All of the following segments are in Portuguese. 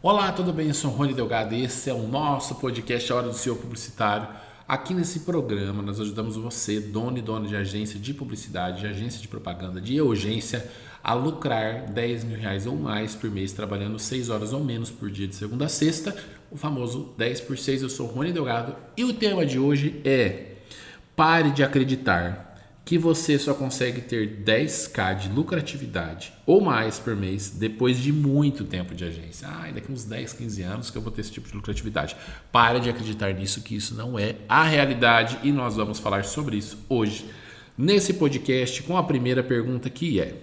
Olá, tudo bem? Eu sou o Rony Delgado e esse é o nosso podcast A Hora do CEO Publicitário. Aqui nesse programa nós ajudamos você, dono e dona de agência de publicidade, de agência de propaganda, de urgência, a lucrar R$ 10.000 ou mais por mês, trabalhando 6 horas ou menos por dia de segunda a sexta, o famoso 10 por 6. Eu sou o Rony Delgado e o tema de hoje é: pare de acreditar que você só consegue ter 10k de lucratividade ou mais por mês depois de muito tempo de agência. Daqui uns 10, 15 anos que eu vou ter esse tipo de lucratividade. Pare de acreditar nisso, que isso não é a realidade, e nós vamos falar sobre isso hoje nesse podcast com a primeira pergunta, que é: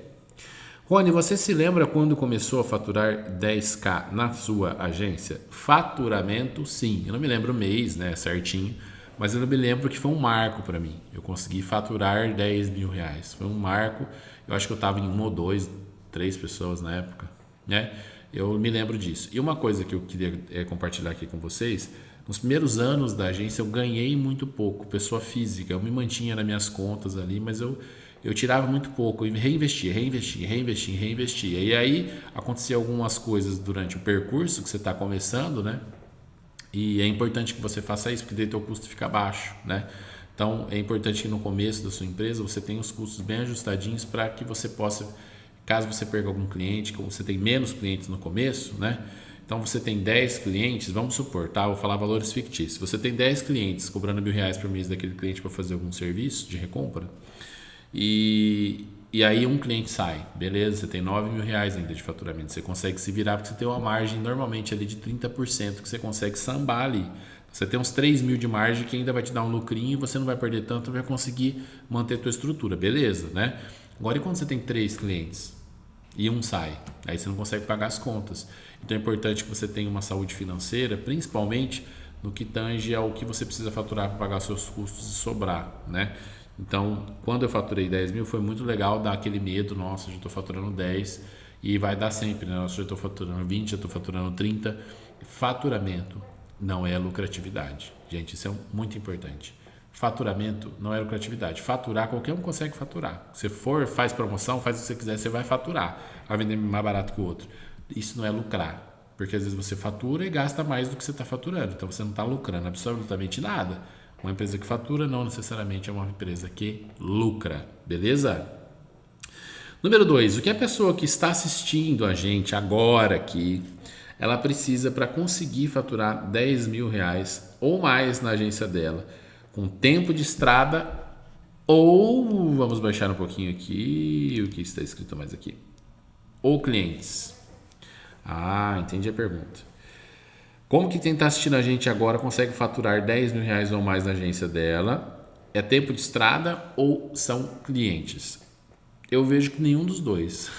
Rony, você se lembra quando começou a faturar 10k na sua agência? Faturamento, sim. Eu não me lembro o mês, né, certinho, mas eu me lembro que foi um marco para mim. Eu consegui faturar R$ 10.000. Foi um marco. Eu acho que eu estava em uma ou dois, três pessoas na época, né? Eu me lembro disso. E uma coisa que eu queria compartilhar aqui com vocês: nos primeiros anos da agência eu ganhei muito pouco, pessoa física. Eu me mantinha nas minhas contas ali, mas eu tirava muito pouco e reinvestia. E aí acontecia algumas coisas durante o percurso que você está começando, né? E é importante que você faça isso, porque daí teu custo fica baixo, né? Então é importante que no começo da sua empresa você tenha os custos bem ajustadinhos para que você possa, caso você perca algum cliente, como você tem menos clientes no começo, né? Então você tem 10 clientes, vamos supor, tá? Vou falar valores fictícios. Você tem 10 clientes cobrando R$ 1.000 por mês daquele cliente para fazer algum serviço de recompra, e aí um cliente sai, beleza, você tem R$ 9.000 ainda de faturamento, você consegue se virar porque você tem uma margem normalmente ali de 30% que você consegue sambar ali. Você tem uns 3.000 de margem que ainda vai te dar um lucrinho e você não vai perder tanto, vai conseguir manter a tua estrutura, beleza, né? Agora, e quando você tem 3 clientes e um sai? Aí você não consegue pagar as contas. Então é importante que você tenha uma saúde financeira, principalmente no que tange ao que você precisa faturar para pagar seus custos e sobrar, né? Então, quando eu faturei 10.000, foi muito legal dar aquele medo: nossa, já estou faturando 10 e vai dar sempre, né? Nossa, já estou faturando 20, já estou faturando 30. Faturamento não é lucratividade. Gente, isso é muito importante. Faturamento não é lucratividade. Faturar, qualquer um consegue faturar. Se for, faz promoção, faz o que você quiser, você vai faturar. Vai vender mais barato que o outro. Isso não é lucrar. Porque às vezes você fatura e gasta mais do que você está faturando. Então você não está lucrando absolutamente nada. Uma empresa que fatura não necessariamente é uma empresa que lucra, beleza? Número 2, o que a pessoa que está assistindo a gente agora aqui, ela precisa para conseguir faturar R$ 10.000 ou mais na agência dela, com tempo de estrada, ou, vamos baixar um pouquinho aqui, o que está escrito mais aqui, ou clientes. Entendi a pergunta. Como que quem está assistindo a gente agora consegue faturar R$ 10.000 ou mais na agência dela? É tempo de estrada ou são clientes? Eu vejo que nenhum dos dois.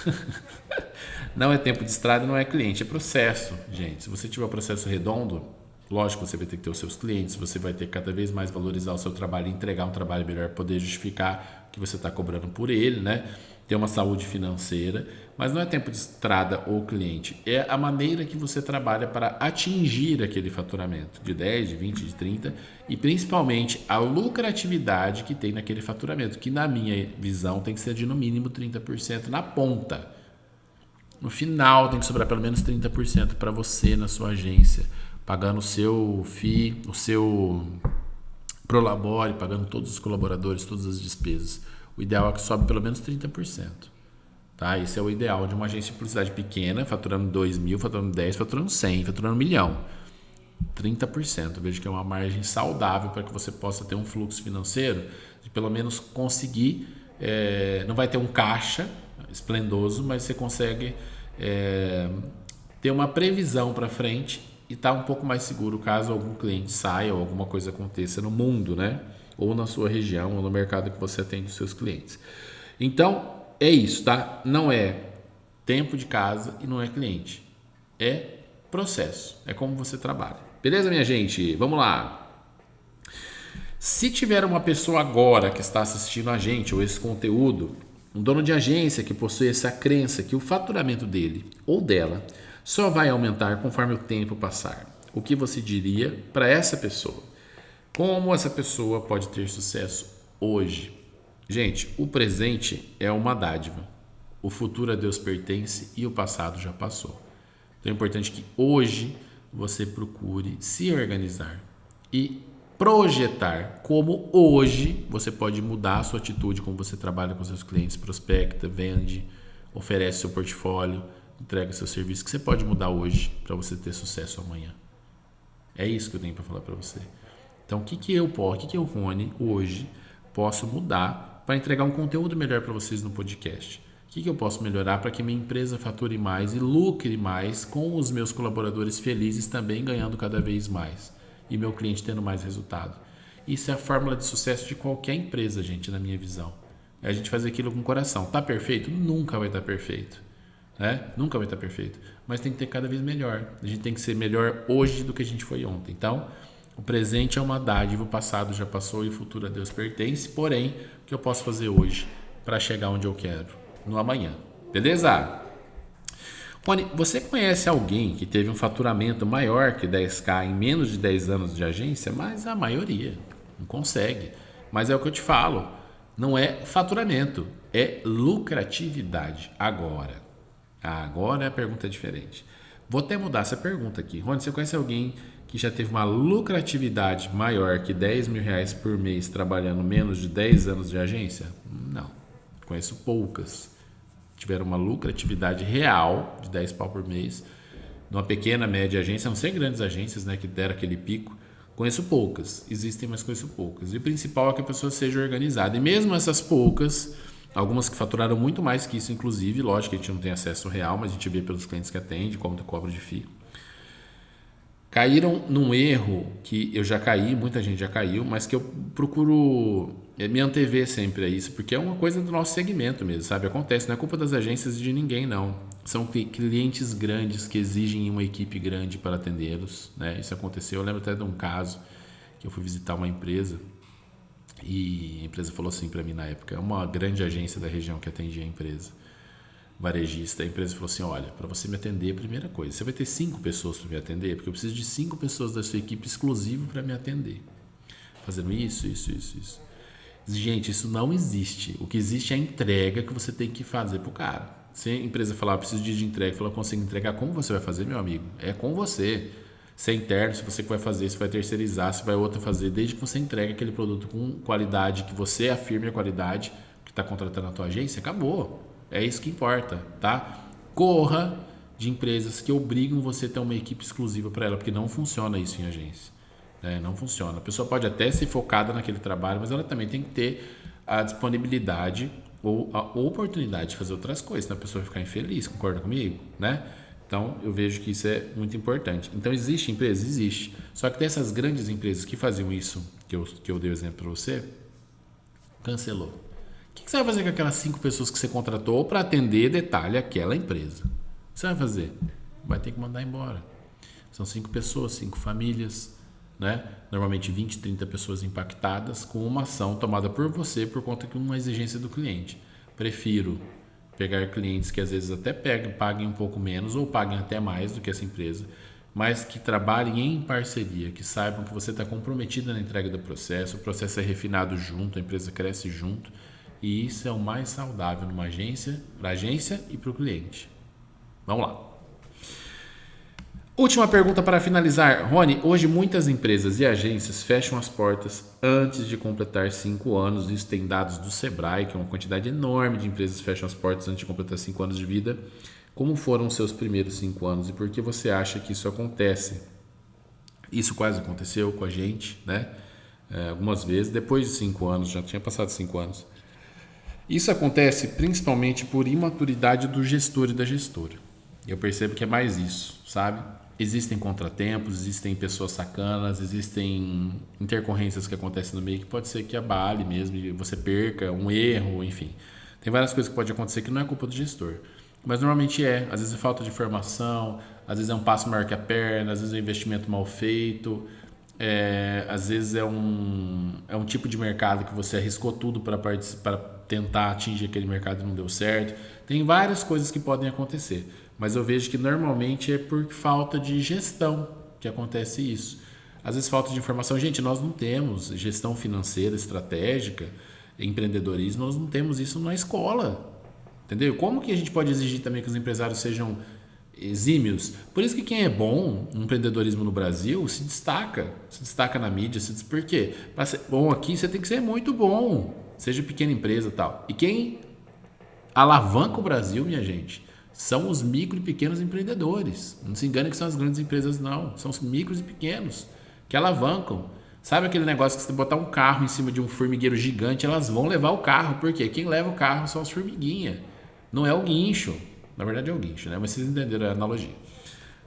Não é tempo de estrada, não é cliente, é processo, gente. Se você tiver um processo redondo, lógico, você vai ter que ter os seus clientes, você vai ter que cada vez mais valorizar o seu trabalho, entregar um trabalho melhor, poder justificar o que você está cobrando por ele, né? Ter uma saúde financeira, mas não é tempo de estrada ou cliente, é a maneira que você trabalha para atingir aquele faturamento de 10, de 20, de 30 e principalmente a lucratividade que tem naquele faturamento, que na minha visão tem que ser de no mínimo 30% na ponta. No final tem que sobrar pelo menos 30% para você na sua agência, pagando o seu FII, o seu Prolabore, pagando todos os colaboradores, todas as despesas. O ideal é que sobe pelo menos 30%. Tá? Esse é o ideal de uma agência de publicidade pequena, faturando 2.000, faturando 10, faturando 100, faturando 1.000.000. 30%. Eu vejo que é uma margem saudável para que você possa ter um fluxo financeiro de pelo menos conseguir, não vai ter um caixa esplendoso, mas você consegue ter uma previsão para frente e estar um pouco mais seguro caso algum cliente saia ou alguma coisa aconteça no mundo, né? Ou na sua região, ou no mercado que você atende os seus clientes. Então, é isso, tá? Não é tempo de casa e não é cliente. É processo. É como você trabalha. Beleza, minha gente? Vamos lá. Se tiver uma pessoa agora que está assistindo a gente ou esse conteúdo, um dono de agência que possui essa crença que o faturamento dele ou dela só vai aumentar conforme o tempo passar, o que você diria para essa pessoa? Como essa pessoa pode ter sucesso hoje? Gente, o presente é uma dádiva. O futuro a Deus pertence e o passado já passou. Então é importante que hoje você procure se organizar e projetar como hoje você pode mudar a sua atitude, como você trabalha com seus clientes, prospecta, vende, oferece seu portfólio, entrega seu serviço, que você pode mudar hoje para você ter sucesso amanhã. É isso que eu tenho para falar para você. Então, o que eu, Rony, hoje posso mudar para entregar um conteúdo melhor para vocês no podcast? O que eu posso melhorar para que minha empresa fature mais e lucre mais com os meus colaboradores felizes também ganhando cada vez mais e meu cliente tendo mais resultado? Isso é a fórmula de sucesso de qualquer empresa, gente, na minha visão. É a gente fazer aquilo com o coração. Tá perfeito? Nunca vai estar perfeito. Né? Nunca vai estar perfeito. Mas tem que ter cada vez melhor. A gente tem que ser melhor hoje do que a gente foi ontem. Então, o presente é uma dádiva, o passado já passou e o futuro a Deus pertence. Porém, o que eu posso fazer hoje para chegar onde eu quero? No amanhã. Beleza? Rony, você conhece alguém que teve um faturamento maior que 10K em menos de 10 anos de agência? Mas a maioria não consegue. Mas é o que eu te falo. Não é faturamento, é lucratividade. Agora a pergunta é diferente. Vou até mudar essa pergunta aqui. Rony, você conhece alguém que já teve uma lucratividade maior que 10 mil reais por mês trabalhando menos de 10 anos de agência? Não. Conheço poucas. Tiveram uma lucratividade real de 10 pau por mês, numa pequena, média agência, a não ser grandes agências, né, que deram aquele pico. Conheço poucas. Existem, mas conheço poucas. E o principal é que a pessoa seja organizada. E mesmo essas poucas, algumas que faturaram muito mais que isso, inclusive, lógico que a gente não tem acesso real, mas a gente vê pelos clientes que atende, quanto cobra de FII. Caíram num erro que eu já caí, muita gente já caiu, mas que eu procuro me antever sempre a isso, porque é uma coisa do nosso segmento mesmo, sabe? Acontece, não é culpa das agências e de ninguém, não. São clientes grandes que exigem uma equipe grande para atendê-los, né? Isso aconteceu, eu lembro até de um caso que eu fui visitar uma empresa e a empresa falou assim para mim na época, é uma grande agência da região que atendia a empresa, varejista. A empresa falou assim, olha, para você me atender, primeira coisa, você vai ter 5 pessoas para me atender, porque eu preciso de 5 pessoas da sua equipe exclusivo para me atender, fazendo isso. Gente, isso não existe. O que existe é a entrega que você tem que fazer pro cara. Se a empresa falar, preciso de entrega, falar, consigo entregar, como você vai fazer, meu amigo? É com você. Se é interno, se você que vai fazer, se vai terceirizar, se vai outra fazer, desde que você entregue aquele produto com qualidade, que você afirme a qualidade que está contratando a tua agência, acabou. É isso que importa, tá? Corra de empresas que obrigam você a ter uma equipe exclusiva para ela, porque não funciona isso em agência. Não funciona. A pessoa pode até ser focada naquele trabalho, mas ela também tem que ter a disponibilidade ou a oportunidade de fazer outras coisas, senão a pessoa vai ficar infeliz, concorda comigo? Né? Então, eu vejo que isso é muito importante. Então, existe empresa? Existe. Só que tem essas grandes empresas que faziam isso, que eu dei o exemplo para você, cancelou. O que você vai fazer com aquelas 5 pessoas que você contratou para atender, detalhe, aquela empresa? O que você vai fazer? Vai ter que mandar embora. São 5 pessoas, 5 famílias, né? Normalmente 20, 30 pessoas impactadas com uma ação tomada por você por conta de uma exigência do cliente. Prefiro pegar clientes que às vezes até paguem um pouco menos ou paguem até mais do que essa empresa, mas que trabalhem em parceria, que saibam que você está comprometido na entrega do processo, o processo é refinado junto, a empresa cresce junto, e isso é o mais saudável numa agência, para a agência e para o cliente. Vamos lá. Última pergunta para finalizar. Rony, hoje muitas empresas e agências fecham as portas antes de completar 5 anos. Isso tem dados do Sebrae, que é uma quantidade enorme de empresas que fecham as portas antes de completar 5 anos de vida. Como foram os seus primeiros 5 anos e por que você acha que isso acontece? Isso quase aconteceu com a gente, né? Algumas vezes, depois de 5 anos, já tinha passado 5 anos. Isso acontece principalmente por imaturidade do gestor e da gestora. Eu percebo que é mais isso, sabe? Existem contratempos, existem pessoas sacanas, existem intercorrências que acontecem no meio que pode ser que abale mesmo, e você perca um erro, enfim. Tem várias coisas que pode acontecer que não é culpa do gestor. Mas normalmente às vezes é falta de formação, às vezes é um passo maior que a perna, às vezes é um investimento mal feito, às vezes é um tipo de mercado que você arriscou tudo para tentar atingir aquele mercado e não deu certo. Tem várias coisas que podem acontecer, mas eu vejo que normalmente é por falta de gestão que acontece isso. Às vezes falta de informação. Gente, nós não temos gestão financeira, estratégica, empreendedorismo, nós não temos isso na escola. Entendeu? Como que a gente pode exigir também que os empresários sejam exímios. Por isso que quem é bom no empreendedorismo no Brasil se destaca na mídia. Por quê? Para ser bom aqui, você tem que ser muito bom, seja pequena empresa e tal. E quem alavanca o Brasil, minha gente, são os micro e pequenos empreendedores. Não se engane que são as grandes empresas, não. São os micros e pequenos que alavancam. Sabe aquele negócio que você botar um carro em cima de um formigueiro gigante, elas vão levar o carro. Por quê? Quem leva o carro são as formiguinhas. Não é o guincho. Na verdade é o guincho, né? Mas vocês entenderam a analogia.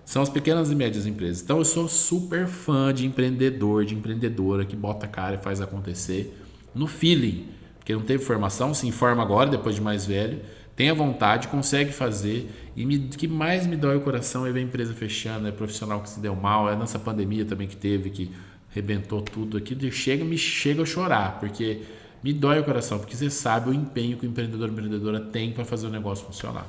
São as pequenas e médias empresas. Então eu sou super fã de empreendedor, de empreendedora que bota a cara e faz acontecer no feeling. Porque não teve formação, se informa agora, depois de mais velho, tem a vontade, consegue fazer. E o que mais me dói o coração é ver a empresa fechando, é profissional que se deu mal, é nessa pandemia também que teve, que rebentou tudo aqui. Me chega a chorar, porque me dói o coração, porque você sabe o empenho que o empreendedor ou empreendedora tem para fazer o negócio funcionar.